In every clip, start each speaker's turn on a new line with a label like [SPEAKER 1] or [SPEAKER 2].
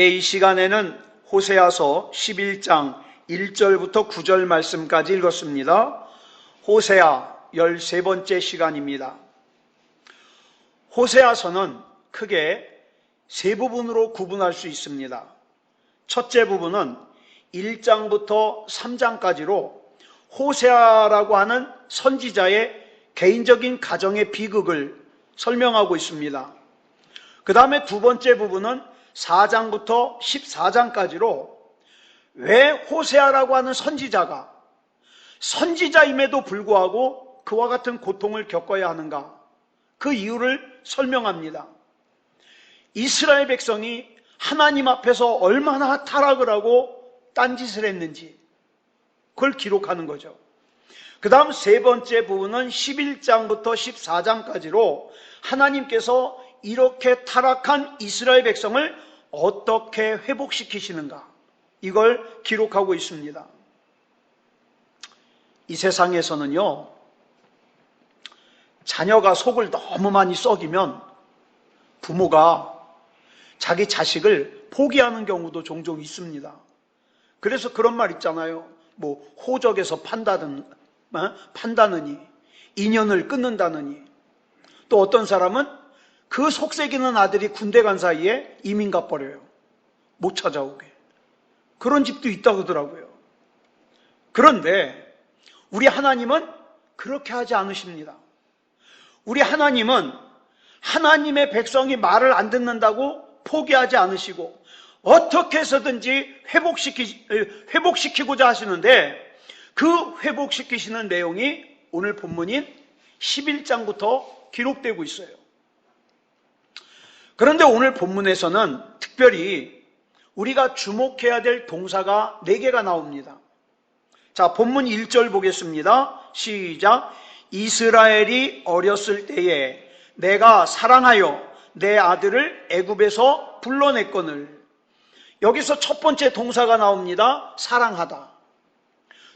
[SPEAKER 1] 이 시간에는 호세아서 11장 1절부터 9절 말씀까지 읽었습니다. 호세아 13번째 시간입니다. 호세아서는 크게 세 부분으로 구분할 수 있습니다. 첫째 부분은 1장부터 3장까지로 호세아라고 하는 선지자의 개인적인 가정의 비극을 설명하고 있습니다. 그 다음에 두 번째 부분은 4장부터 14장까지로 왜 호세아라고 하는 선지자가 선지자임에도 불구하고 그와 같은 고통을 겪어야 하는가, 그 이유를 설명합니다. 이스라엘 백성이 하나님 앞에서 얼마나 타락을 하고 딴짓을 했는지 그걸 기록하는 거죠. 그 다음 세 번째 부분은 11장부터 14장까지로 하나님께서 이렇게 타락한 이스라엘 백성을 어떻게 회복시키시는가, 이걸 기록하고 있습니다. 이 세상에서는요, 자녀가 속을 너무 많이 썩이면 부모가 자기 자식을 포기하는 경우도 종종 있습니다. 그래서 그런 말 있잖아요. 뭐 호적에서 판다느니, 인연을 끊는다느니. 또 어떤 사람은 그 속썩이는 아들이 군대 간 사이에 이민 가버려요. 못 찾아오게. 그런 집도 있다고 하더라고요. 그런데 우리 하나님은 그렇게 하지 않으십니다. 우리 하나님은 하나님의 백성이 말을 안 듣는다고 포기하지 않으시고 어떻게 해서든지 회복시키고자 하시는데, 그 회복시키시는 내용이 오늘 본문인 11장부터 기록되고 있어요. 그런데 오늘 본문에서는 특별히 우리가 주목해야 될 동사가 4개가 나옵니다. 자, 본문 1절 보겠습니다. 시작. 이스라엘이 어렸을 때에 내가 사랑하여 내 아들을 애굽에서 불러냈거늘. 여기서 첫 번째 동사가 나옵니다. 사랑하다.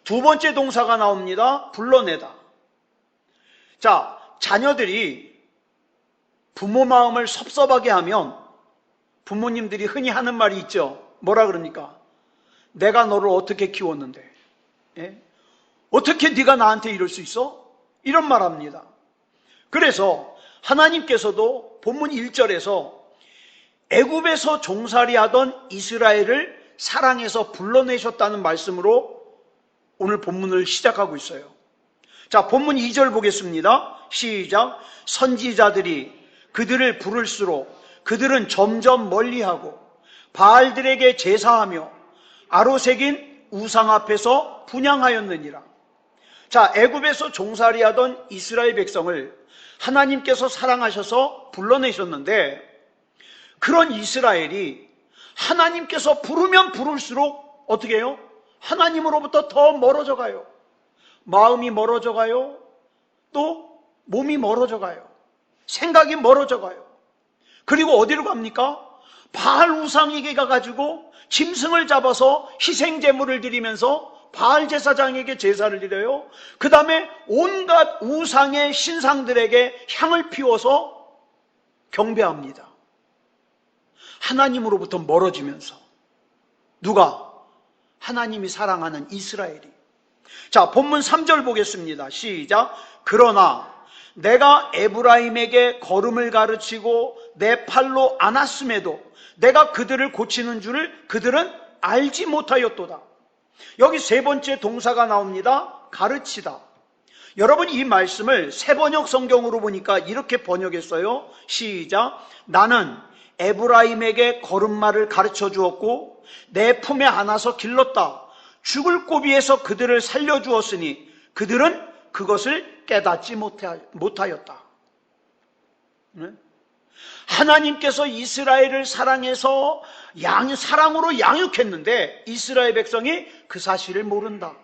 [SPEAKER 1] 두 번째 동사가 나옵니다. 불러내다. 자, 자녀들이 부모 마음을 섭섭하게 하면 부모님들이 흔히 하는 말이 있죠. 뭐라 그럽니까? 내가 너를 어떻게 키웠는데, 어떻게 네가 나한테 이럴 수 있어? 이런 말 합니다. 그래서 하나님께서도 본문 1절에서 애굽에서 종살이 하던 이스라엘을 사랑해서 불러내셨다는 말씀으로 오늘 본문을 시작하고 있어요. 자, 본문 2절 보겠습니다. 시작. 선지자들이 그들을 부를수록 그들은 점점 멀리하고 바알들에게 제사하며 아로새긴 우상 앞에서 분향하였느니라. 자, 애굽에서 종살이하던 이스라엘 백성을 하나님께서 사랑하셔서 불러내셨는데, 그런 이스라엘이 하나님께서 부르면 부를수록 어떻게 해요? 하나님으로부터 더 멀어져 가요. 마음이 멀어져 가요. 또 몸이 멀어져 가요. 생각이 멀어져 가요. 그리고 어디로 갑니까? 바알 우상에게 가가지고 짐승을 잡아서 희생제물을 드리면서 바알 제사장에게 제사를 드려요. 그 다음에 온갖 우상의 신상들에게 향을 피워서 경배합니다. 하나님으로부터 멀어지면서. 누가? 하나님이 사랑하는 이스라엘이. 자, 본문 3절 보겠습니다. 시작. 그러나 내가 에브라임에게 걸음을 가르치고 내 팔로 안았음에도 내가 그들을 고치는 줄을 그들은 알지 못하였도다. 여기 세 번째 동사가 나옵니다. 가르치다. 여러분, 이 말씀을 새번역 성경으로 보니까 이렇게 번역했어요. 시작. 나는 에브라임에게 걸음마를 가르쳐 주었고 내 품에 안아서 길렀다. 죽을 고비에서 그들을 살려주었으니 그들은 그것을 깨닫지 못하였다. 하나님께서 이스라엘을 사랑해서 사랑으로 양육했는데 이스라엘 백성이 그 사실을 모른다.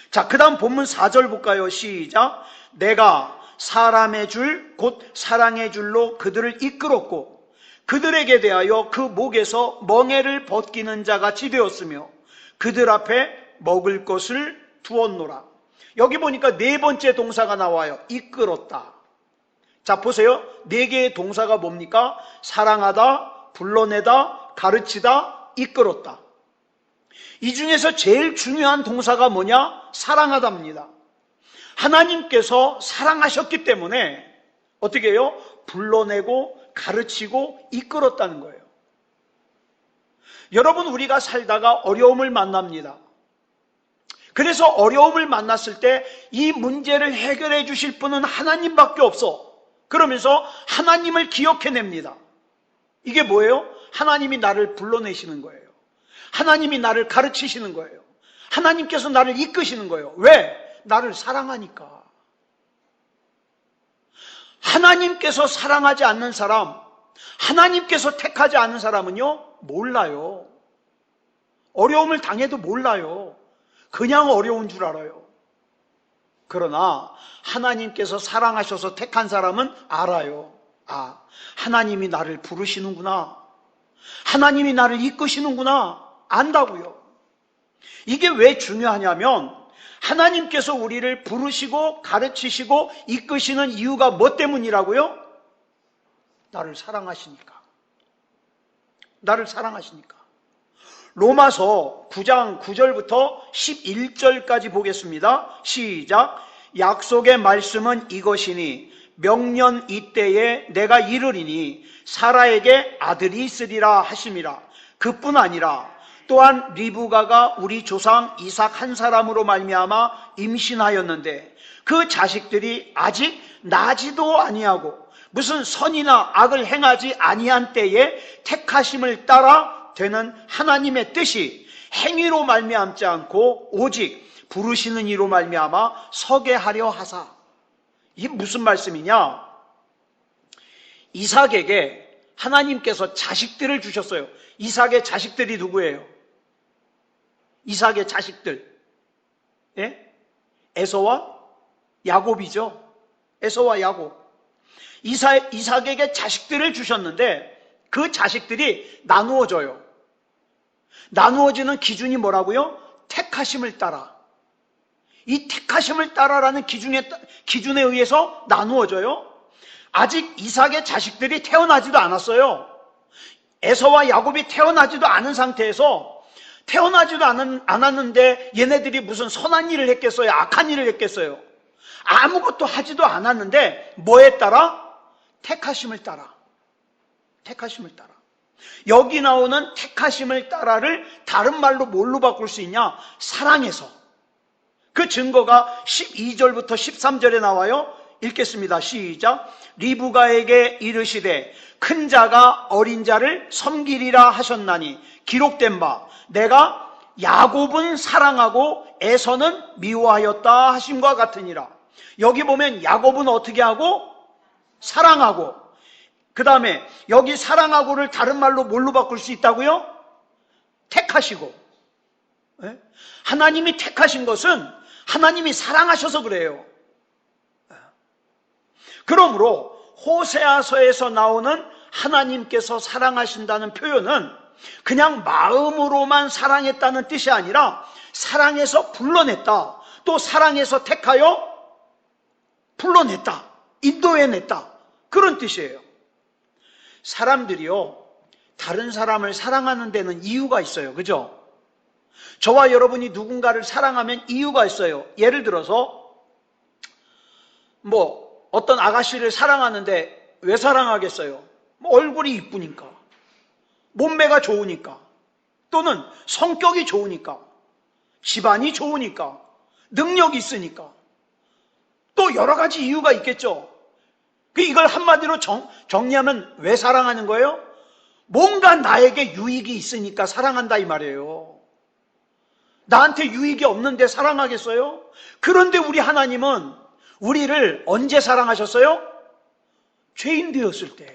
[SPEAKER 1] 자, 그 다음 본문 4절 볼까요? 시작. 내가 사람의 줄 곧 사랑의 줄로 그들을 이끌었고 그들에게 대하여 그 목에서 멍에를 벗기는 자같이 되었으며 그들 앞에 먹을 것을 두었노라. 여기 보니까 네 번째 동사가 나와요. 이끌었다. 자, 보세요. 네 개의 동사가 뭡니까? 사랑하다, 불러내다, 가르치다, 이끌었다. 이 중에서 제일 중요한 동사가 뭐냐? 사랑하다입니다. 하나님께서 사랑하셨기 때문에 어떻게 해요? 불러내고 가르치고 이끌었다는 거예요. 여러분, 우리가 살다가 어려움을 만납니다. 그래서 어려움을 만났을 때 이 문제를 해결해 주실 분은 하나님밖에 없어. 그러면서 하나님을 기억해냅니다. 이게 뭐예요? 하나님이 나를 불러내시는 거예요. 하나님이 나를 가르치시는 거예요. 하나님께서 나를 이끄시는 거예요. 왜? 나를 사랑하니까. 하나님께서 사랑하지 않는 사람, 하나님께서 택하지 않은 사람은요, 몰라요. 어려움을 당해도 몰라요. 그냥 어려운 줄 알아요. 그러나 하나님께서 사랑하셔서 택한 사람은 알아요. 아, 하나님이 나를 부르시는구나. 하나님이 나를 이끄시는구나. 안다고요. 이게 왜 중요하냐면 하나님께서 우리를 부르시고 가르치시고 이끄시는 이유가 뭐 때문이라고요? 나를 사랑하시니까. 나를 사랑하시니까. 로마서 9장 9절부터 11절까지 보겠습니다. 시작. 약속의 말씀은 이것이니 명년 이때에 내가 이르리니 사라에게 아들이 있으리라 하심이라. 그뿐 아니라 또한 리브가가 우리 조상 이삭 한 사람으로 말미암아 임신하였는데 그 자식들이 아직 나지도 아니하고 무슨 선이나 악을 행하지 아니한 때에 택하심을 따라 되는 하나님의 뜻이 행위로 말미암지 않고 오직 부르시는 이로 말미암아 서게 하려 하사. 이게 무슨 말씀이냐? 이삭에게 하나님께서 자식들을 주셨어요. 이삭의 자식들이 누구예요? 이삭의 자식들. 예? 에서와 야곱이죠. 에서와 야곱. 이삭에게 자식들을 주셨는데 그 자식들이 나누어져요. 나누어지는 기준이 뭐라고요? 택하심을 따라. 이 택하심을 따라라는 기준에 의해서 나누어져요. 아직 이삭의 자식들이 태어나지도 않았어요. 에서와 야곱이 태어나지도 않은 상태에서 태어나지도 않았는데 얘네들이 무슨 선한 일을 했겠어요? 악한 일을 했겠어요? 아무것도 하지도 않았는데 뭐에 따라? 택하심을 따라. 택하심을 따라. 여기 나오는 택하심을 따라를 다른 말로 뭘로 바꿀 수 있냐? 사랑해서. 그 증거가 12절부터 13절에 나와요. 읽겠습니다. 시작. 리브가에게 이르시되 큰 자가 어린 자를 섬기리라 하셨나니 기록된 바 내가 야곱은 사랑하고 에서는 미워하였다 하심과 같으니라. 여기 보면 야곱은 어떻게 하고? 사랑하고. 그 다음에 여기 사랑하고를 다른 말로 뭘로 바꿀 수 있다고요? 택하시고. 네? 하나님이 택하신 것은 하나님이 사랑하셔서 그래요. 그러므로 호세아서에서 나오는 하나님께서 사랑하신다는 표현은 그냥 마음으로만 사랑했다는 뜻이 아니라 사랑해서 불러냈다. 또 사랑해서 택하여 불러냈다. 인도해냈다. 그런 뜻이에요. 사람들이요, 다른 사람을 사랑하는 데는 이유가 있어요. 그죠? 저와 여러분이 누군가를 사랑하면 이유가 있어요. 예를 들어서 어떤 아가씨를 사랑하는데 왜 사랑하겠어요? 얼굴이 이쁘니까, 몸매가 좋으니까, 또는 성격이 좋으니까, 집안이 좋으니까, 능력이 있으니까, 또 여러 가지 이유가 있겠죠. 이걸 한마디로 정리하면 왜 사랑하는 거예요? 뭔가 나에게 유익이 있으니까 사랑한다 이 말이에요. 나한테 유익이 없는데 사랑하겠어요? 그런데 우리 하나님은 우리를 언제 사랑하셨어요? 죄인 되었을 때.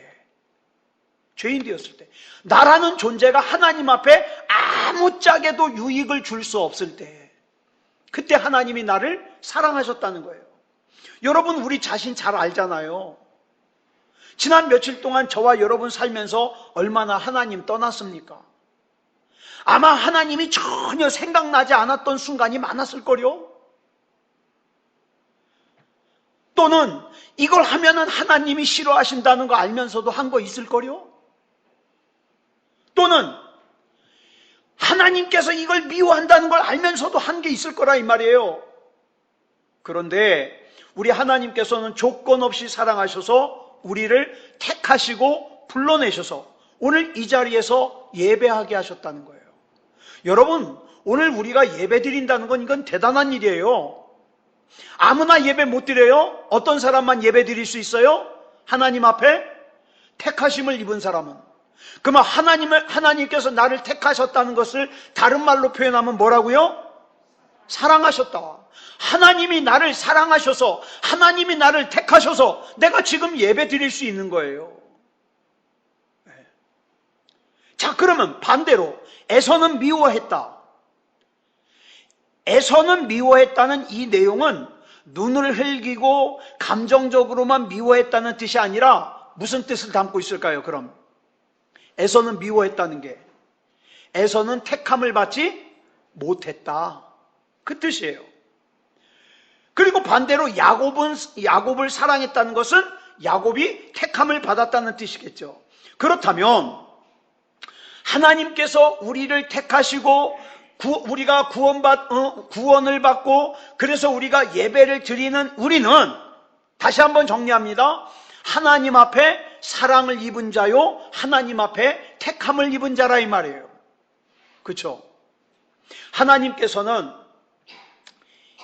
[SPEAKER 1] 죄인 되었을 때. 나라는 존재가 하나님 앞에 아무짝에도 유익을 줄 수 없을 때. 그때 하나님이 나를 사랑하셨다는 거예요. 여러분, 우리 자신 잘 알잖아요. 지난 며칠 동안 저와 여러분 살면서 얼마나 하나님 떠났습니까? 아마 하나님이 전혀 생각나지 않았던 순간이 많았을 거요. 또는 이걸 하면은 하나님이 싫어하신다는 거 알면서도 한 거 있을 거요. 또는 하나님께서 이걸 미워한다는 걸 알면서도 한 게 있을 거라 이 말이에요. 그런데 우리 하나님께서는 조건 없이 사랑하셔서 우리를 택하시고 불러내셔서 오늘 이 자리에서 예배하게 하셨다는 거예요. 여러분, 오늘 우리가 예배 드린다는 건 이건 대단한 일이에요. 아무나 예배 못 드려요? 어떤 사람만 예배 드릴 수 있어요? 하나님 앞에 택하심을 입은 사람은. 그러면 하나님께서 나를 택하셨다는 것을 다른 말로 표현하면 뭐라고요? 사랑하셨다. 하나님이 나를 사랑하셔서, 하나님이 나를 택하셔서 내가 지금 예배 드릴 수 있는 거예요. 자, 그러면 반대로 에서는 미워했다. 에서는 미워했다는 이 내용은 눈을 흘기고 감정적으로만 미워했다는 뜻이 아니라 무슨 뜻을 담고 있을까요? 그럼 에서는 미워했다는 게 에서는 택함을 받지 못했다, 그 뜻이에요. 그리고 반대로 야곱을 사랑했다는 것은 야곱이 택함을 받았다는 뜻이겠죠. 그렇다면 하나님께서 우리를 택하시고 우리가 구원을 받고 그래서 우리가 예배를 드리는 우리는, 다시 한번 정리합니다. 하나님 앞에 사랑을 입은 자요, 하나님 앞에 택함을 입은 자라 이 말이에요. 그렇죠? 하나님께서는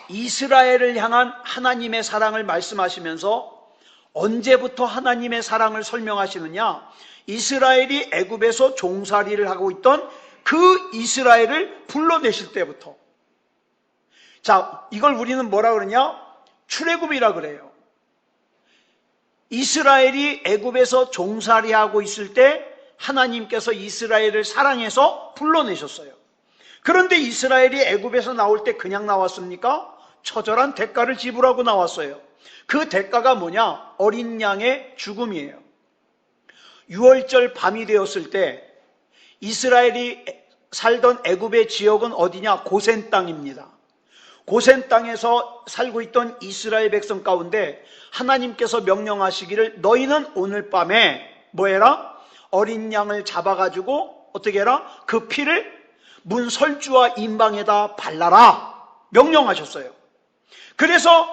[SPEAKER 1] 이스라엘을 향한 하나님의 사랑을 말씀하시면서 언제부터 하나님의 사랑을 설명하시느냐? 이스라엘이 애굽에서 종살이를 하고 있던 그 이스라엘을 불러내실 때부터. 자, 이걸 우리는 뭐라 그러냐? 출애굽이라 그래요. 이스라엘이 애굽에서 종살이하고 있을 때 하나님께서 이스라엘을 사랑해서 불러내셨어요. 그런데 이스라엘이 애굽에서 나올 때 그냥 나왔습니까? 처절한 대가를 지불하고 나왔어요. 그 대가가 뭐냐? 어린 양의 죽음이에요. 6월절 밤이 되었을 때 이스라엘이 살던 애굽의 지역은 어디냐? 고센 땅입니다. 고센 땅에서 살고 있던 이스라엘 백성 가운데 하나님께서 명령하시기를 너희는 오늘 밤에 뭐 해라? 어린 양을 잡아가지고 어떻게 해라? 그 피를 문 설주와 임방에다 발라라 명령하셨어요. 그래서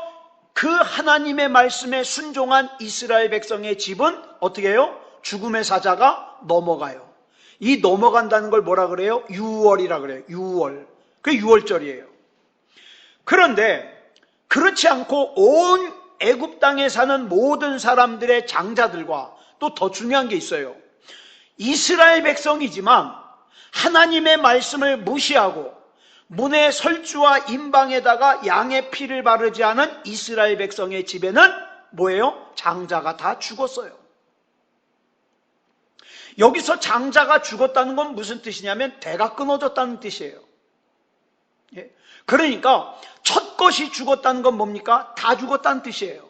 [SPEAKER 1] 그 하나님의 말씀에 순종한 이스라엘 백성의 집은 어떻게 해요? 죽음의 사자가 넘어가요. 이 넘어간다는 걸 뭐라 그래요? 유월이라 그래요. 유월. 그게 유월절이에요. 그런데 그렇지 않고 온 애굽 땅에 사는 모든 사람들의 장자들과 또 더 중요한 게 있어요. 이스라엘 백성이지만 하나님의 말씀을 무시하고 문의 설주와 임방에다가 양의 피를 바르지 않은 이스라엘 백성의 집에는 뭐예요? 장자가 다 죽었어요. 여기서 장자가 죽었다는 건 무슨 뜻이냐면 대가 끊어졌다는 뜻이에요. 그러니까 첫 것이 죽었다는 건 뭡니까? 다 죽었다는 뜻이에요.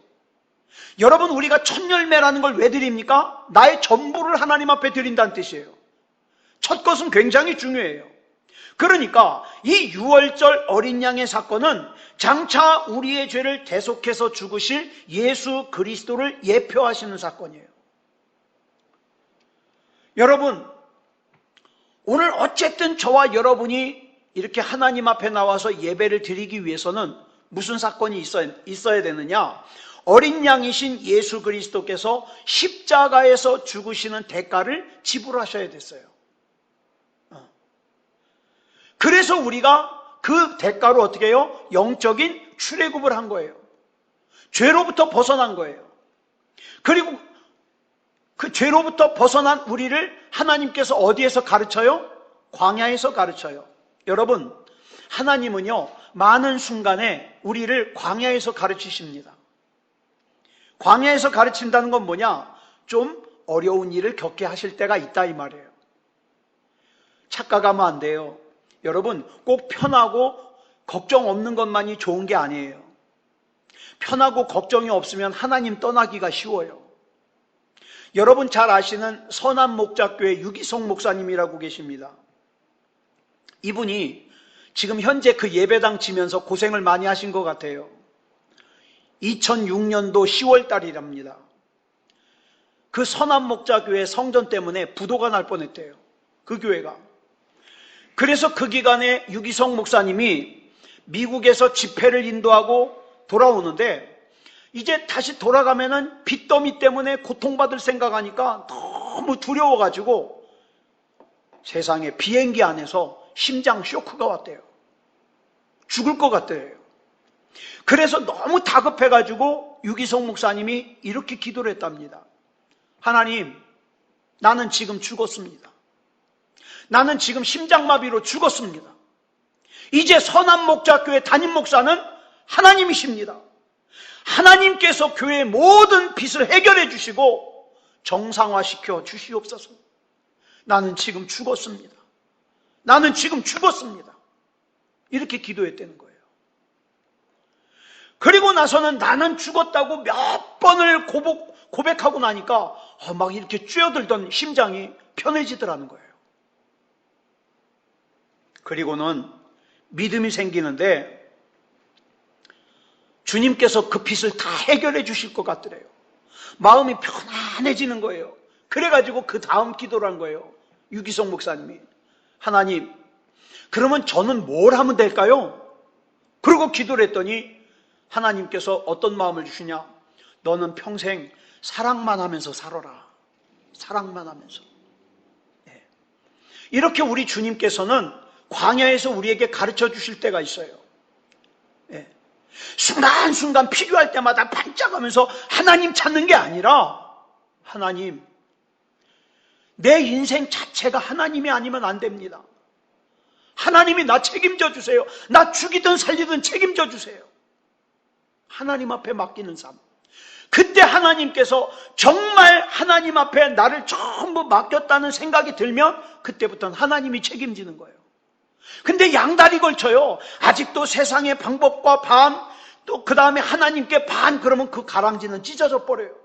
[SPEAKER 1] 여러분, 우리가 첫 열매라는 걸 왜 드립니까? 나의 전부를 하나님 앞에 드린다는 뜻이에요. 첫 것은 굉장히 중요해요. 그러니까 이 유월절 어린 양의 사건은 장차 우리의 죄를 대속해서 죽으실 예수 그리스도를 예표하시는 사건이에요. 여러분, 오늘 어쨌든 저와 여러분이 이렇게 하나님 앞에 나와서 예배를 드리기 위해서는 무슨 사건이 있어야 되느냐? 어린 양이신 예수 그리스도께서 십자가에서 죽으시는 대가를 지불하셔야 됐어요. 그래서 우리가 그 대가로 어떻게 해요? 영적인 출애굽을 한 거예요. 죄로부터 벗어난 거예요. 그리고 그 죄로부터 벗어난 우리를 하나님께서 어디에서 가르쳐요? 광야에서 가르쳐요. 여러분, 하나님은요, 많은 순간에 우리를 광야에서 가르치십니다. 광야에서 가르친다는 건 뭐냐? 좀 어려운 일을 겪게 하실 때가 있다 이 말이에요. 착각하면 안 돼요. 여러분, 꼭 편하고 걱정 없는 것만이 좋은 게 아니에요. 편하고 걱정이 없으면 하나님 떠나기가 쉬워요. 여러분 잘 아시는 선한목자교회 유기성 목사님이라고 계십니다. 이분이 지금 현재 그 예배당 지면서 고생을 많이 하신 것 같아요. 2006년도 10월 달이랍니다. 그 선한목자교회 성전 때문에 부도가 날 뻔했대요. 그 교회가. 그래서 그 기간에 유기성 목사님이 미국에서 집회를 인도하고 돌아오는데, 이제 다시 돌아가면은 빚더미 때문에 고통받을 생각하니까 너무 두려워가지고 세상에 비행기 안에서 심장 쇼크가 왔대요. 죽을 것 같대요. 그래서 너무 다급해가지고 유기성 목사님이 이렇게 기도를 했답니다. 하나님, 나는 지금 죽었습니다. 나는 지금 심장마비로 죽었습니다. 이제 선한목자교회 담임 목사는 하나님이십니다. 하나님께서 교회의 모든 빚을 해결해 주시고 정상화시켜 주시옵소서. 나는 지금 죽었습니다. 나는 지금 죽었습니다. 이렇게 기도했다는 거예요. 그리고 나서는 나는 죽었다고 몇 번을 고백하고 나니까 막 이렇게 쬐어들던 심장이 편해지더라는 거예요. 그리고는 믿음이 생기는데 주님께서 그 빚을 다 해결해 주실 것 같더래요. 마음이 편안해지는 거예요. 그래가지고 그 다음 기도를 한 거예요. 유기성 목사님이. 하나님, 그러면 저는 뭘 하면 될까요? 그리고 기도를 했더니 하나님께서 어떤 마음을 주시냐? 너는 평생 사랑만 하면서 살아라. 사랑만 하면서. 네. 이렇게 우리 주님께서는 광야에서 우리에게 가르쳐 주실 때가 있어요. 네. 순간순간 필요할 때마다 반짝하면서 하나님 찾는 게 아니라, 하나님, 내 인생 자체가 하나님이 아니면 안 됩니다. 하나님이 나 책임져 주세요. 나 죽이든 살리든 책임져 주세요. 하나님 앞에 맡기는 삶. 그때 하나님께서 정말 하나님 앞에 나를 전부 맡겼다는 생각이 들면 그때부터는 하나님이 책임지는 거예요. 근데 양다리 걸쳐요. 아직도 세상의 방법과 반, 또 그 다음에 하나님께 반, 그러면 그 가랑지는 찢어져 버려요.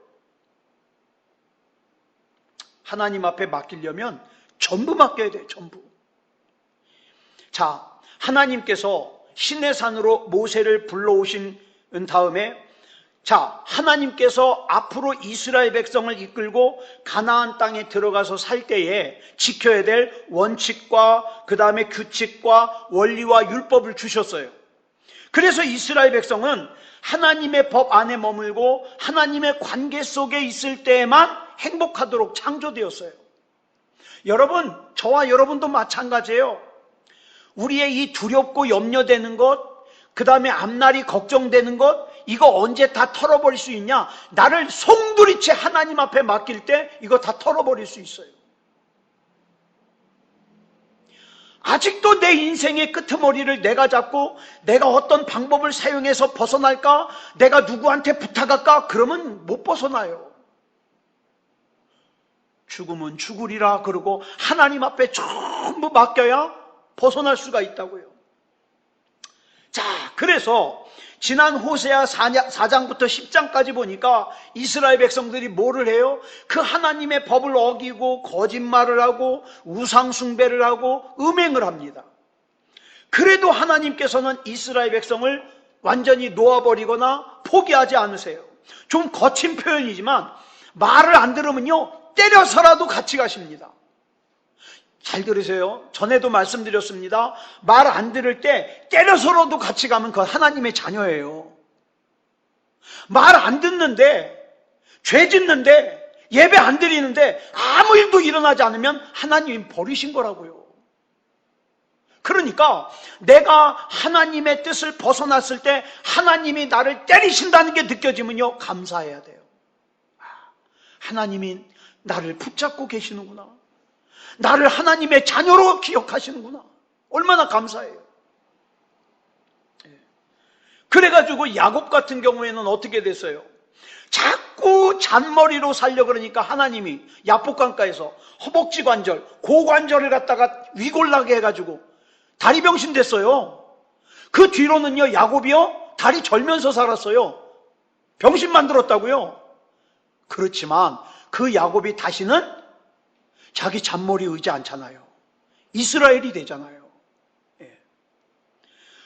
[SPEAKER 1] 하나님 앞에 맡기려면 전부 맡겨야 돼요. 전부. 자, 하나님께서 시내산으로 모세를 불러오신 다음에, 자, 하나님께서 앞으로 이스라엘 백성을 이끌고 가나안 땅에 들어가서 살 때에 지켜야 될 원칙과 그 다음에 규칙과 원리와 율법을 주셨어요. 그래서 이스라엘 백성은 하나님의 법 안에 머물고 하나님의 관계 속에 있을 때에만 행복하도록 창조되었어요. 여러분, 저와 여러분도 마찬가지예요. 우리의 이 두렵고 염려되는 것, 그 다음에 앞날이 걱정되는 것, 이거 언제 다 털어버릴 수 있냐? 나를 송두리째 하나님 앞에 맡길 때 이거 다 털어버릴 수 있어요. 아직도 내 인생의 끄트머리를 내가 잡고 내가 어떤 방법을 사용해서 벗어날까? 내가 누구한테 부탁할까? 그러면 못 벗어나요. 죽으면 죽으리라 그러고 하나님 앞에 전부 맡겨야 벗어날 수가 있다고요. 자, 그래서 지난 호세아 4장부터 10장까지 보니까 이스라엘 백성들이 뭐를 해요? 그 하나님의 법을 어기고 거짓말을 하고 우상 숭배를 하고 음행을 합니다. 그래도 하나님께서는 이스라엘 백성을 완전히 놓아버리거나 포기하지 않으세요. 좀 거친 표현이지만 말을 안 들으면요, 때려서라도 같이 가십니다. 잘 들으세요. 전에도 말씀드렸습니다. 말 안 들을 때 때려서라도 같이 가면 그건 하나님의 자녀예요. 말 안 듣는데, 죄 짓는데, 예배 안 드리는데 아무 일도 일어나지 않으면 하나님이 버리신 거라고요. 그러니까 내가 하나님의 뜻을 벗어났을 때 하나님이 나를 때리신다는 게 느껴지면요, 감사해야 돼요. 하나님이 나를 붙잡고 계시는구나. 나를 하나님의 자녀로 기억하시는구나. 얼마나 감사해요. 그래가지고 야곱 같은 경우에는 어떻게 됐어요? 자꾸 잔머리로 살려 그러니까 하나님이 야복강가에서 허벅지 관절, 고관절을 갖다가 위골나게 해가지고 다리 병신 됐어요. 그 뒤로는요, 야곱이요, 다리 절면서 살았어요. 병신 만들었다고요. 그렇지만 그 야곱이 다시는 자기 잔머리 의지 않잖아요. 이스라엘이 되잖아요. 예.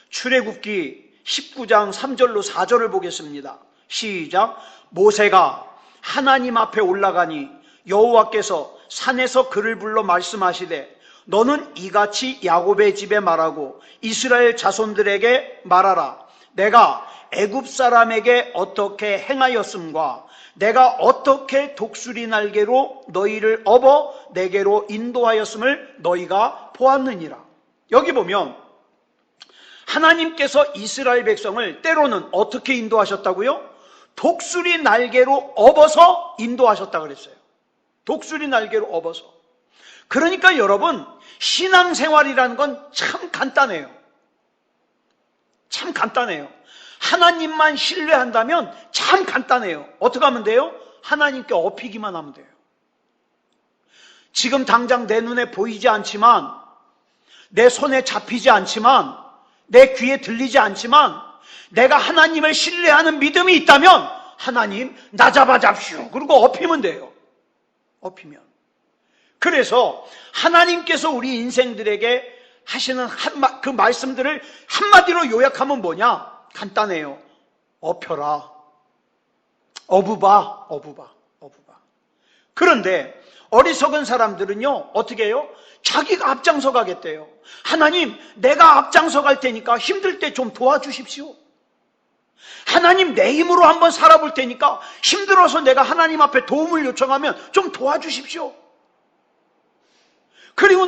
[SPEAKER 1] 출애굽기 19장 3절로 4절을 보겠습니다. 시작. 모세가 하나님 앞에 올라가니 여호와께서 산에서 그를 불러 말씀하시되 너는 이같이 야곱의 집에 말하고 이스라엘 자손들에게 말하라. 내가 애굽 사람에게 어떻게 행하였음과 내가 어떻게 독수리 날개로 너희를 업어 내게로 인도하였음을 너희가 보았느니라. 여기 보면 하나님께서 이스라엘 백성을 때로는 어떻게 인도하셨다고요? 독수리 날개로 업어서 인도하셨다 그랬어요. 독수리 날개로 업어서. 그러니까 여러분, 신앙생활이라는 건 참 간단해요. 참 간단해요. 하나님만 신뢰한다면 참 간단해요. 어떻게 하면 돼요? 하나님께 업히기만 하면 돼요. 지금 당장 내 눈에 보이지 않지만, 내 손에 잡히지 않지만, 내 귀에 들리지 않지만 내가 하나님을 신뢰하는 믿음이 있다면 하나님 나 잡아잡시오. 그리고 업히면 돼요. 업히면. 그래서 하나님께서 우리 인생들에게 하시는 그 말씀들을 한마디로 요약하면 뭐냐? 간단해요. 업혀라. 어부바. 그런데 어리석은 사람들은요, 어떻게 해요? 자기가 앞장서 가겠대요. 하나님, 내가 앞장서 갈 테니까 힘들 때 좀 도와주십시오. 하나님, 내 힘으로 한번 살아볼 테니까 힘들어서 내가 하나님 앞에 도움을 요청하면 좀 도와주십시오. 그리고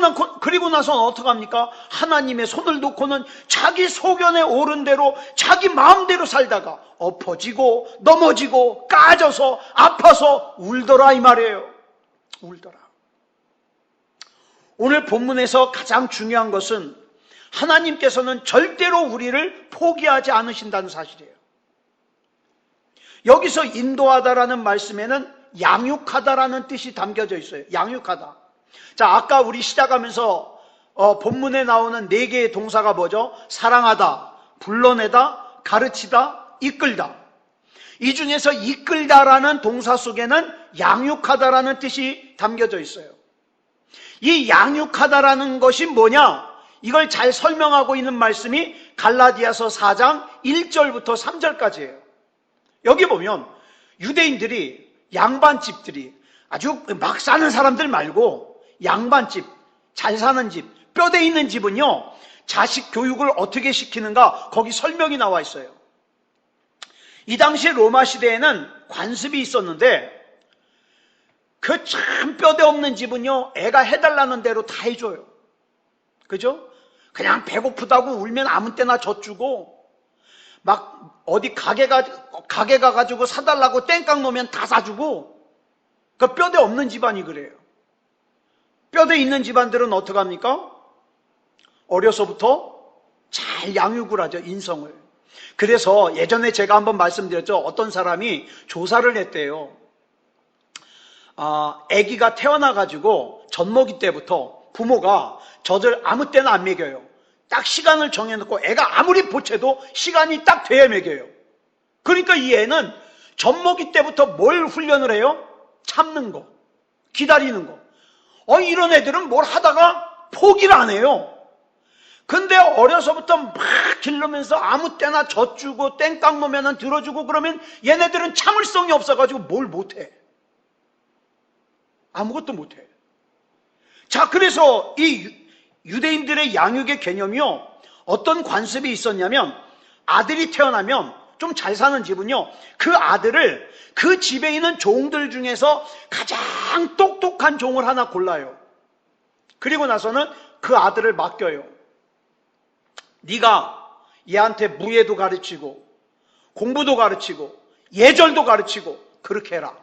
[SPEAKER 1] 나서는 어떡합니까? 하나님의 손을 놓고는 자기 소견에 오른 대로 자기 마음대로 살다가 엎어지고 넘어지고 까져서 아파서 울더라 이 말이에요. 울더라. 오늘 본문에서 가장 중요한 것은 하나님께서는 절대로 우리를 포기하지 않으신다는 사실이에요. 여기서 인도하다라는 말씀에는 양육하다라는 뜻이 담겨져 있어요. 양육하다. 자, 아까 우리 시작하면서 본문에 나오는 4개의 동사가 뭐죠? 사랑하다, 불러내다, 가르치다, 이끌다. 이 중에서 이끌다라는 동사 속에는 양육하다라는 뜻이 담겨져 있어요. 이 양육하다라는 것이 뭐냐? 이걸 잘 설명하고 있는 말씀이 갈라디아서 4장 1절부터 3절까지예요. 여기 보면 유대인들이 양반집들이 아주 막 사는 사람들 말고 양반집, 잘 사는 집, 뼈대 있는 집은요, 자식 교육을 어떻게 시키는가 거기 설명이 나와 있어요. 이 당시에 로마 시대에는 관습이 있었는데 그 참 뼈대 없는 집은요, 애가 해달라는 대로 다 해줘요. 그죠? 그냥 배고프다고 울면 아무 때나 젖주고 막 어디 가게 가가지고 사달라고 땡깡 놓으면 다 사주고. 그 뼈대 없는 집안이 그래요. 뼈대 있는 집안들은 어떡합니까? 어려서부터 잘 양육을 하죠, 인성을. 그래서 예전에 제가 한번 말씀드렸죠. 어떤 사람이 조사를 했대요. 아기가 태어나가지고 젖먹이 때부터 부모가 젖을 아무 때나 안 먹여요. 딱 시간을 정해놓고 애가 아무리 보채도 시간이 딱 돼야 먹여요. 그러니까 이 애는 젖먹이 때부터 뭘 훈련을 해요? 참는 거, 기다리는 거. 이런 애들은 뭘 하다가 포기를 안 해요. 근데 어려서부터 막 기르면서 아무 때나 젖주고 땡깡 놓으면 들어주고 그러면 얘네들은 참을성이 없어가지고 뭘 못해. 아무것도 못해. 자, 그래서 이 유대인들의 양육의 개념이요, 어떤 관습이 있었냐면 아들이 태어나면 좀 잘 사는 집은요, 그 아들을 그 집에 있는 종들 중에서 가장 똑똑한 종을 하나 골라요. 그리고 나서는 그 아들을 맡겨요. 네가 얘한테 무예도 가르치고 공부도 가르치고 예절도 가르치고 그렇게 해라.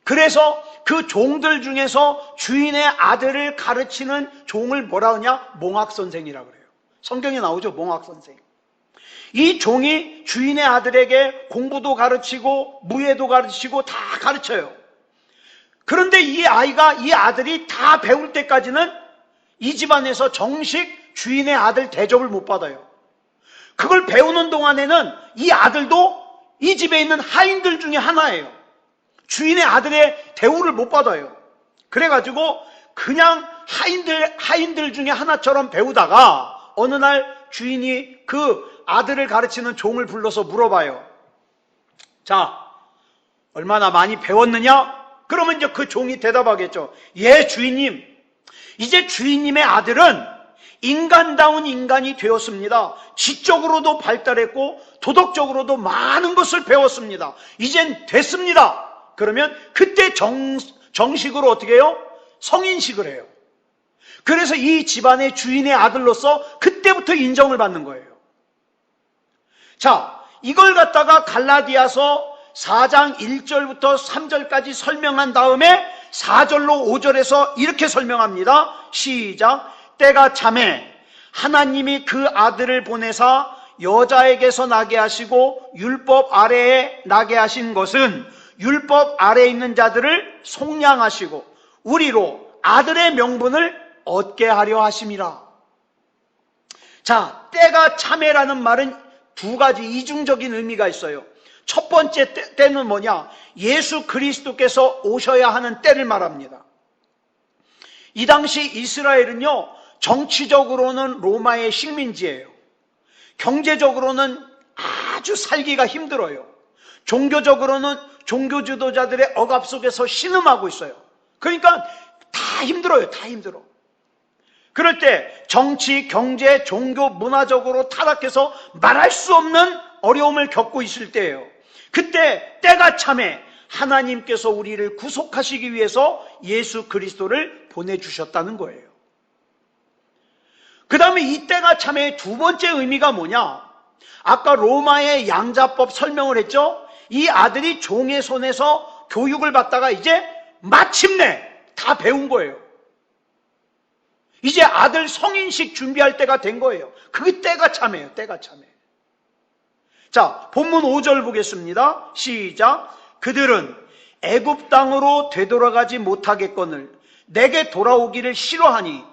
[SPEAKER 1] 그래서 그 종들 중에서 주인의 아들을 가르치는 종을 뭐라 하냐? 몽학선생이라고 그래요. 성경에 나오죠, 몽학선생. 이 종이 주인의 아들에게 공부도 가르치고 무예도 가르치고 다 가르쳐요. 그런데 이 아들이 다 배울 때까지는 이 집안에서 정식 주인의 아들 대접을 못 받아요. 그걸 배우는 동안에는 이 아들도 이 집에 있는 하인들 중에 하나예요. 주인의 아들의 대우를 못 받아요. 그래가지고 그냥 하인들 중에 하나처럼 배우다가 어느 날 주인이 그 아들을 가르치는 종을 불러서 물어봐요. 자, 얼마나 많이 배웠느냐? 그러면 이제 그 종이 대답하겠죠. 예, 주인님. 이제 주인님의 아들은 인간다운 인간이 되었습니다. 지적으로도 발달했고 도덕적으로도 많은 것을 배웠습니다. 이젠 됐습니다. 그러면 그때 정식으로 어떻게 해요? 성인식을 해요. 그래서 이 집안의 주인의 아들로서 그때부터 인정을 받는 거예요. 자, 이걸 갖다가 갈라디아서 4장 1절부터 3절까지 설명한 다음에 4절로 5절에서 이렇게 설명합니다. 시작. 때가 차매 하나님이 그 아들을 보내사 여자에게서 나게 하시고 율법 아래에 나게 하신 것은 율법 아래에 있는 자들을 속량하시고 우리로 아들의 명분을 얻게 하려 하심이라. 자, 때가 차매라는 말은 두 가지 이중적인 의미가 있어요. 첫 번째 때는 뭐냐? 예수 그리스도께서 오셔야 하는 때를 말합니다. 이 당시 이스라엘은요, 정치적으로는 로마의 식민지예요. 경제적으로는 아주 살기가 힘들어요. 종교적으로는 종교 지도자들의 억압 속에서 신음하고 있어요. 그러니까 다 힘들어요. 다 힘들어. 그럴 때 정치, 경제, 종교, 문화적으로 타락해서 말할 수 없는 어려움을 겪고 있을 때예요. 그때 때가 참에 하나님께서 우리를 구속하시기 위해서 예수 그리스도를 보내주셨다는 거예요. 그 다음에 이 때가 참에 두 번째 의미가 뭐냐? 아까 로마의 양자법 설명을 했죠? 이 아들이 종의 손에서 교육을 받다가 이제 마침내 다 배운 거예요. 이제 아들 성인식 준비할 때가 된 거예요. 그게 때가 참해요. 때가 참해. 자, 본문 5절 보겠습니다. 시작. 그들은 애굽 땅으로 되돌아가지 못하겠거늘 내게 돌아오기를 싫어하니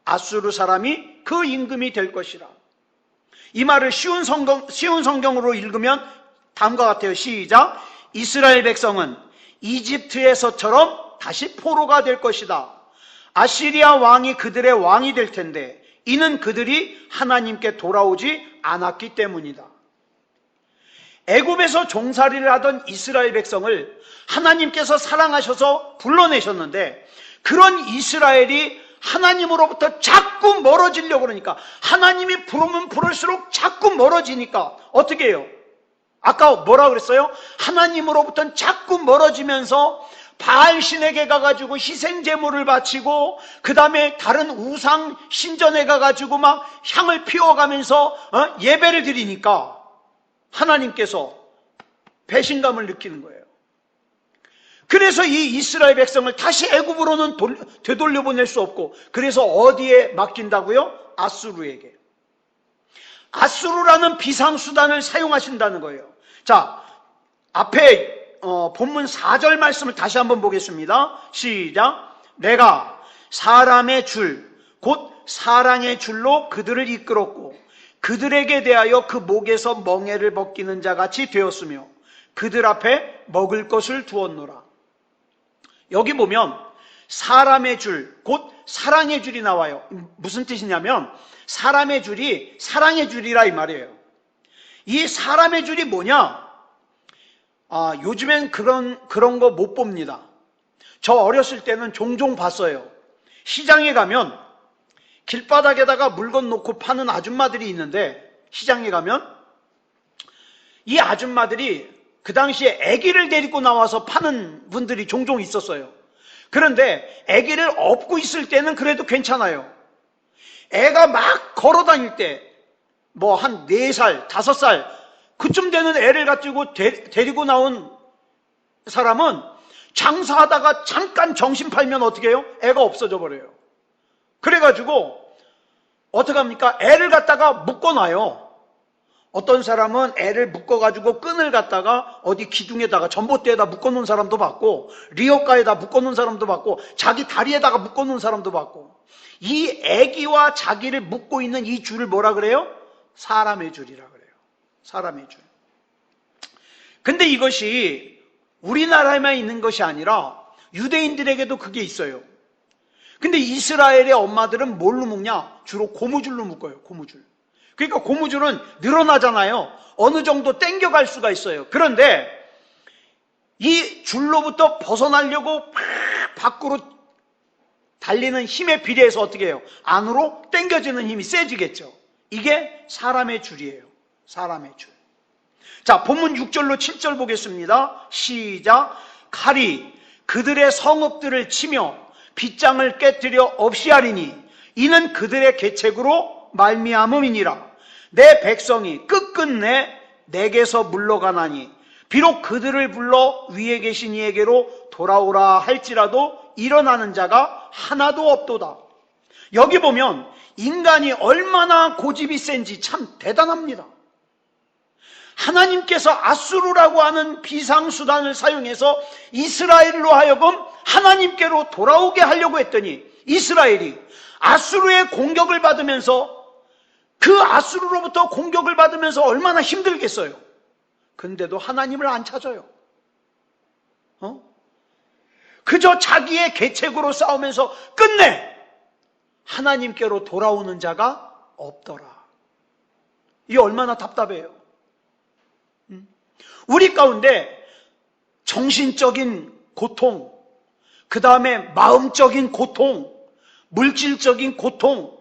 [SPEAKER 1] 아수르 사람이 그 임금이 될 것이라. 이 말을 쉬운 성경으로 읽으면 다음과 같아요. 시작. 이스라엘 백성은 이집트에서처럼 다시 포로가 될 것이다. 아시리아 왕이 그들의 왕이 될 텐데 이는 그들이 하나님께 돌아오지 않았기 때문이다. 애굽에서 종살이를 하던 이스라엘 백성을 하나님께서 사랑하셔서 불러내셨는데 그런 이스라엘이 하나님으로부터 자꾸 멀어지려고 그러니까 하나님이 부르면 부를수록 자꾸 멀어지니까 어떻게 해요? 아까 뭐라 그랬어요? 하나님으로부터는 자꾸 멀어지면서 바알신에게 가가지고 희생제물을 바치고 그 다음에 다른 우상 신전에 가가지고 막 향을 피워가면서 예배를 드리니까 하나님께서 배신감을 느끼는 거예요. 그래서 이 이스라엘 백성을 다시 애굽으로는 되돌려 보낼 수 없고 그래서 어디에 맡긴다고요? 아수르에게. 아수르라는 비상수단을 사용하신다는 거예요. 자, 앞에 본문 4절 말씀을 다시 한번 보겠습니다. 시작. 내가 사람의 줄, 곧 사랑의 줄로 그들을 이끌었고 그들에게 대하여 그 목에서 멍에를 벗기는 자 같이 되었으며 그들 앞에 먹을 것을 두었노라. 여기 보면 사람의 줄, 곧 사랑의 줄이 나와요. 무슨 뜻이냐면 사람의 줄이 사랑의 줄이라 이 말이에요. 이 사람의 줄이 뭐냐? 요즘엔 그런 거 못 봅니다. 저 어렸을 때는 종종 봤어요. 시장에 가면 길바닥에다가 물건 놓고 파는 아줌마들이 있는데 시장에 가면 이 아줌마들이 그 당시에 아기를 데리고 나와서 파는 분들이 종종 있었어요. 그런데 아기를 업고 있을 때는 그래도 괜찮아요. 애가 막 걸어 다닐 때 뭐 한 4살, 5살 그쯤 되는 애를 가지고 데리고 나온 사람은 장사하다가 잠깐 정신 팔면 어떻게 해요? 애가 없어져 버려요. 그래가지고 어떻게 합니까? 애를 갖다가 묶어놔요. 어떤 사람은 애를 묶어가지고 끈을 갖다가 어디 기둥에다가 전봇대에다 묶어놓은 사람도 봤고 리어카에다 묶어놓은 사람도 봤고 자기 다리에다가 묶어놓은 사람도 봤고 이 애기와 자기를 묶고 있는 이 줄을 뭐라 그래요? 사람의 줄이라 그래요. 사람의 줄. 근데 이것이 우리나라에만 있는 것이 아니라 유대인들에게도 그게 있어요. 근데 이스라엘의 엄마들은 뭘로 묶냐? 주로 고무줄로 묶어요. 고무줄. 그러니까 고무줄은 늘어나잖아요. 어느 정도 당겨갈 수가 있어요. 그런데 이 줄로부터 벗어나려고 밖으로 달리는 힘에 비례해서 어떻게 해요? 안으로 당겨지는 힘이 세지겠죠. 이게 사람의 줄이에요. 사람의 줄. 자, 본문 6절로 7절 보겠습니다. 시작. 칼이 그들의 성읍들을 치며 빗장을 깨뜨려 없이 하리니 이는 그들의 계책으로 말미암음이니라. 내 백성이 끝끝내 내게서 물러가나니 비록 그들을 불러 위에 계신 이에게로 돌아오라 할지라도 일어나는 자가 하나도 없도다. 여기 보면 인간이 얼마나 고집이 센지 참 대단합니다. 하나님께서 아수르라고 하는 비상수단을 사용해서 이스라엘로 하여금 하나님께로 돌아오게 하려고 했더니 이스라엘이 아수르의 공격을 받으면서 그 아수르로부터 공격을 받으면서 얼마나 힘들겠어요. 근데도 하나님을 안 찾아요. 그저 자기의 계책으로 싸우면서 끝내 하나님께로 돌아오는 자가 없더라. 이게 얼마나 답답해요. 우리 가운데 정신적인 고통, 그 다음에 마음적인 고통, 물질적인 고통,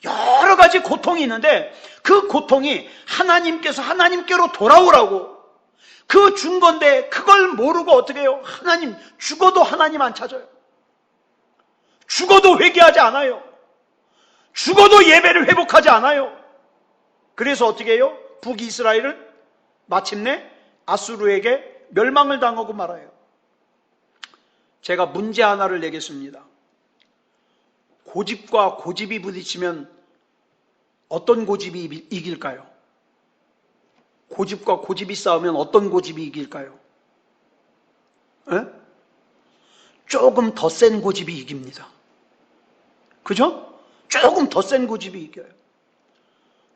[SPEAKER 1] 여러 가지 고통이 있는데 그 고통이 하나님께서 하나님께로 돌아오라고 그 준 건데 그걸 모르고 어떻게 해요? 하나님, 죽어도 하나님 안 찾아요. 죽어도 회개하지 않아요. 죽어도 예배를 회복하지 않아요. 그래서 어떻게 해요? 북이스라엘은 마침내 아수르에게 멸망을 당하고 말아요. 제가 문제 하나를 내겠습니다. 고집과 고집이 부딪히면 어떤 고집이 이길까요? 고집과 고집이 싸우면 어떤 고집이 이길까요? 에? 조금 더 센 고집이 이깁니다. 그죠? 조금 더 센 고집이 이겨요.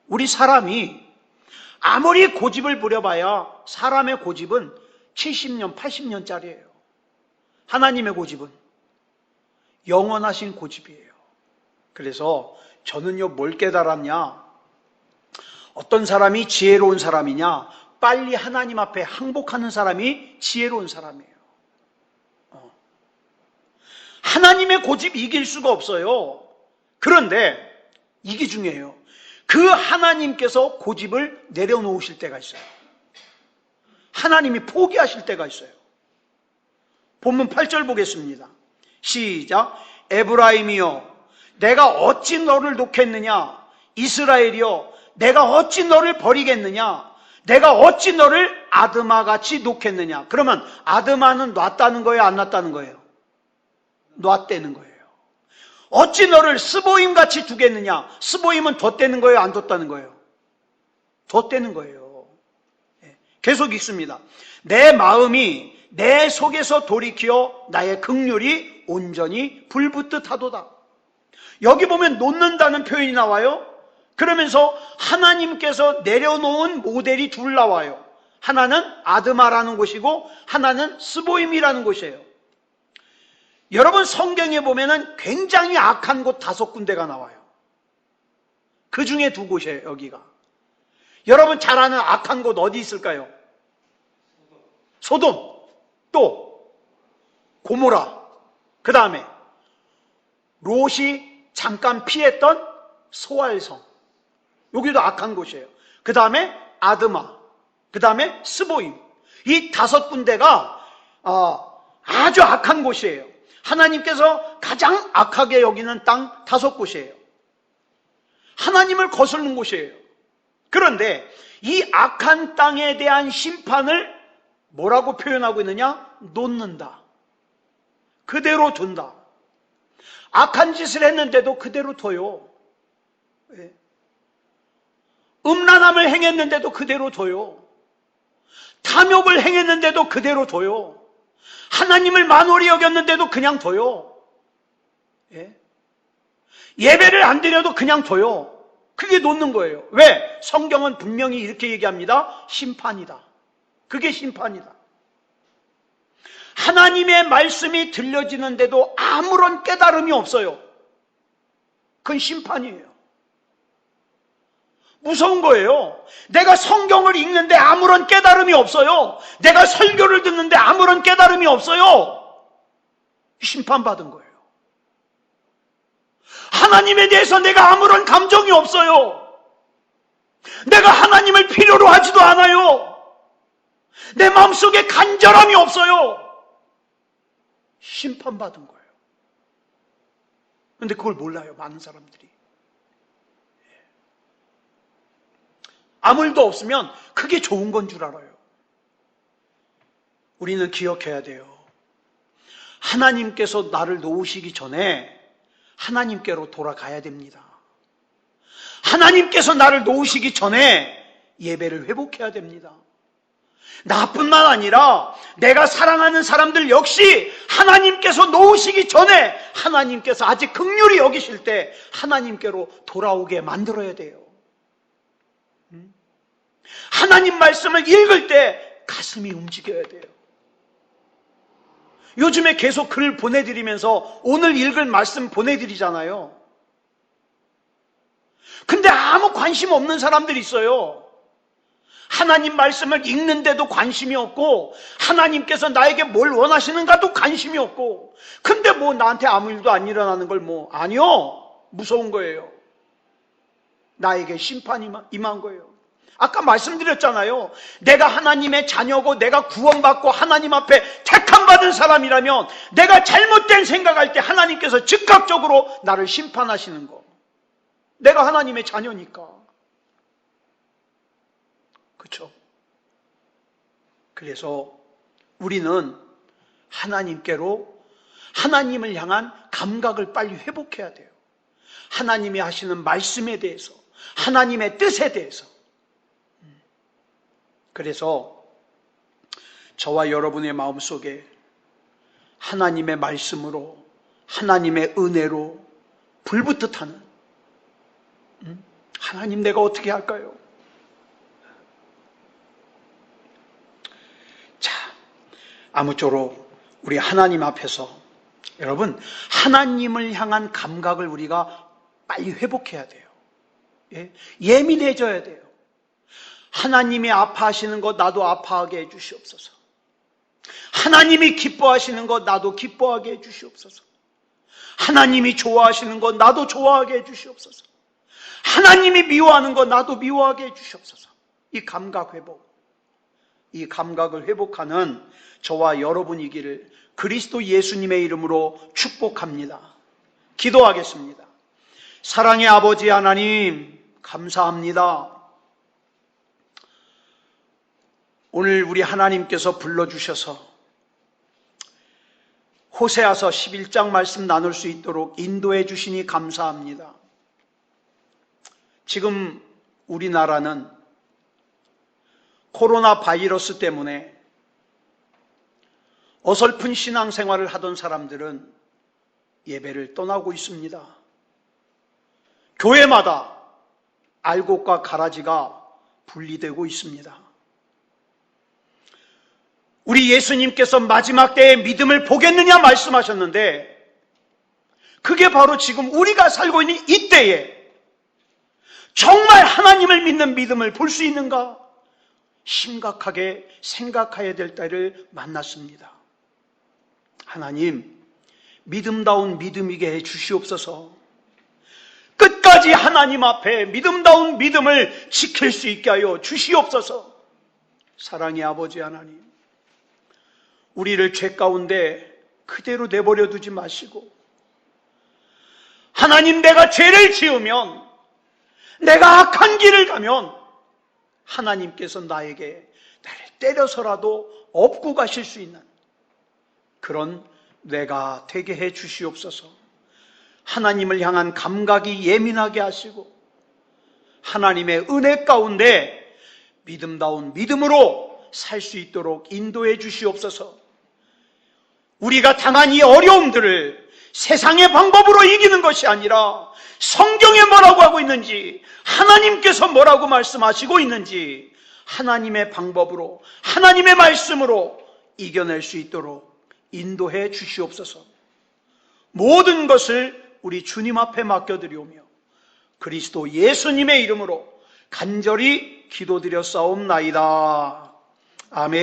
[SPEAKER 1] 우리 사람이 아무리 고집을 부려봐야 사람의 고집은 70년, 80년짜리예요. 하나님의 고집은 영원하신 고집이에요. 그래서 저는요, 뭘 깨달았냐? 어떤 사람이 지혜로운 사람이냐? 빨리 하나님 앞에 항복하는 사람이 지혜로운 사람이에요. 하나님의 고집 이길 수가 없어요. 그런데 이게 중요해요. 그 하나님께서 고집을 내려놓으실 때가 있어요. 하나님이 포기하실 때가 있어요. 본문 8절 보겠습니다. 시작. 에브라임이여 내가 어찌 너를 놓겠느냐? 이스라엘이여 내가 어찌 너를 버리겠느냐? 내가 어찌 너를 아드마같이 놓겠느냐? 그러면 아드마는 놨다는 거예요? 안 놨다는 거예요? 놨다는 거예요. 어찌 너를 스보임같이 두겠느냐? 스보임은 뒀다는 거예요? 안 뒀다는 거예요? 뒀다는 거예요. 계속 읽습니다. 내 마음이 내 속에서 돌이켜 나의 긍휼이 온전히 불붙듯 하도다. 여기 보면 놓는다는 표현이 나와요. 그러면서 하나님께서 내려놓은 모델이 둘 나와요. 하나는 아드마라는 곳이고 하나는 스보임이라는 곳이에요. 여러분 성경에 보면은 굉장히 악한 곳 5군데가 나와요. 그 중에 2곳이에요. 여기가. 여러분 잘 아는 악한 곳 어디 있을까요? 소돔, 또 고모라, 그 다음에 롯이 잠깐 피했던 소알성, 여기도 악한 곳이에요. 그 다음에 아드마, 그 다음에 스보임, 이 5군데가 아주 악한 곳이에요. 하나님께서 가장 악하게 여기는 땅 5곳이에요. 하나님을 거스르는 곳이에요. 그런데 이 악한 땅에 대한 심판을 뭐라고 표현하고 있느냐? 놓는다. 그대로 둔다. 악한 짓을 했는데도 그대로 둬요. 음란함을 행했는데도 그대로 둬요. 탐욕을 행했는데도 그대로 둬요. 하나님을 만홀히 여겼는데도 그냥 둬요. 예배를 안 드려도 그냥 둬요. 그게 놓는 거예요. 왜? 성경은 분명히 이렇게 얘기합니다. 심판이다. 그게 심판이다. 하나님의 말씀이 들려지는데도 아무런 깨달음이 없어요. 그건 심판이에요. 무서운 거예요. 내가 성경을 읽는데 아무런 깨달음이 없어요. 내가 설교를 듣는데 아무런 깨달음이 없어요. 심판받은 거예요. 하나님에 대해서 내가 아무런 감정이 없어요. 내가 하나님을 필요로 하지도 않아요. 내 마음속에 간절함이 없어요. 심판받은 거예요. 그런데 그걸 몰라요, 많은 사람들이. 아무 일도 없으면 그게 좋은 건 줄 알아요. 우리는 기억해야 돼요. 하나님께서 나를 놓으시기 전에 하나님께로 돌아가야 됩니다. 하나님께서 나를 놓으시기 전에 예배를 회복해야 됩니다. 나뿐만 아니라 내가 사랑하는 사람들 역시 하나님께서 놓으시기 전에 하나님께서 아직 긍휼히 여기실 때 하나님께로 돌아오게 만들어야 돼요. 하나님 말씀을 읽을 때 가슴이 움직여야 돼요. 요즘에 계속 글 보내드리면서 오늘 읽을 말씀 보내드리잖아요. 근데 아무 관심 없는 사람들이 있어요. 하나님 말씀을 읽는데도 관심이 없고 하나님께서 나에게 뭘 원하시는가도 관심이 없고, 근데 뭐 나한테 아무 일도 안 일어나는 걸 아니요, 무서운 거예요. 나에게 심판이 임한 거예요. 아까 말씀드렸잖아요. 내가 하나님의 자녀고 내가 구원받고 하나님 앞에 택함받은 사람이라면 내가 잘못된 생각할 때 하나님께서 즉각적으로 나를 심판하시는 거. 내가 하나님의 자녀니까. 그렇죠? 그래서 우리는 하나님께로, 하나님을 향한 감각을 빨리 회복해야 돼요. 하나님이 하시는 말씀에 대해서, 하나님의 뜻에 대해서. 그래서 저와 여러분의 마음속에 하나님의 말씀으로, 하나님의 은혜로 불붙듯 하는, 하나님 내가 어떻게 할까요? 자, 아무쪼록 우리 하나님 앞에서 여러분, 하나님을 향한 감각을 우리가 빨리 회복해야 돼요. 예민해져야 돼요. 하나님이 아파하시는 것 나도 아파하게 해주시옵소서. 하나님이 기뻐하시는 것 나도 기뻐하게 해주시옵소서. 하나님이 좋아하시는 것 나도 좋아하게 해주시옵소서. 하나님이 미워하는 것 나도 미워하게 해주시옵소서. 이 감각 회복, 이 감각을 회복하는 저와 여러분이기를 그리스도 예수님의 이름으로 축복합니다. 기도하겠습니다. 사랑의 아버지 하나님, 감사합니다. 오늘 우리 하나님께서 불러주셔서 호세아서 11장 말씀 나눌 수 있도록 인도해 주시니 감사합니다. 지금 우리나라는 코로나 바이러스 때문에 어설픈 신앙생활을 하던 사람들은 예배를 떠나고 있습니다. 교회마다 알곡과 가라지가 분리되고 있습니다. 우리 예수님께서 마지막 때에 믿음을 보겠느냐 말씀하셨는데, 그게 바로 지금 우리가 살고 있는 이때에 정말 하나님을 믿는 믿음을 볼 수 있는가? 심각하게 생각해야 될 때를 만났습니다. 하나님, 믿음다운 믿음이게 해 주시옵소서. 끝까지 하나님 앞에 믿음다운 믿음을 지킬 수 있게 하여 주시옵소서. 사랑의 아버지 하나님, 우리를 죄 가운데 그대로 내버려 두지 마시고, 하나님, 내가 죄를 지으면, 내가 악한 길을 가면 하나님께서 나에게 나를 때려서라도 업고 가실 수 있는 그런 뇌가 되게 해 주시옵소서. 하나님을 향한 감각이 예민하게 하시고 하나님의 은혜 가운데 믿음다운 믿음으로 살 수 있도록 인도해 주시옵소서. 우리가 당한 이 어려움들을 세상의 방법으로 이기는 것이 아니라 성경에 뭐라고 하고 있는지, 하나님께서 뭐라고 말씀하시고 있는지 하나님의 방법으로, 하나님의 말씀으로 이겨낼 수 있도록 인도해 주시옵소서. 모든 것을 우리 주님 앞에 맡겨드리오며 그리스도 예수님의 이름으로 간절히 기도드렸사옵나이다. 아멘.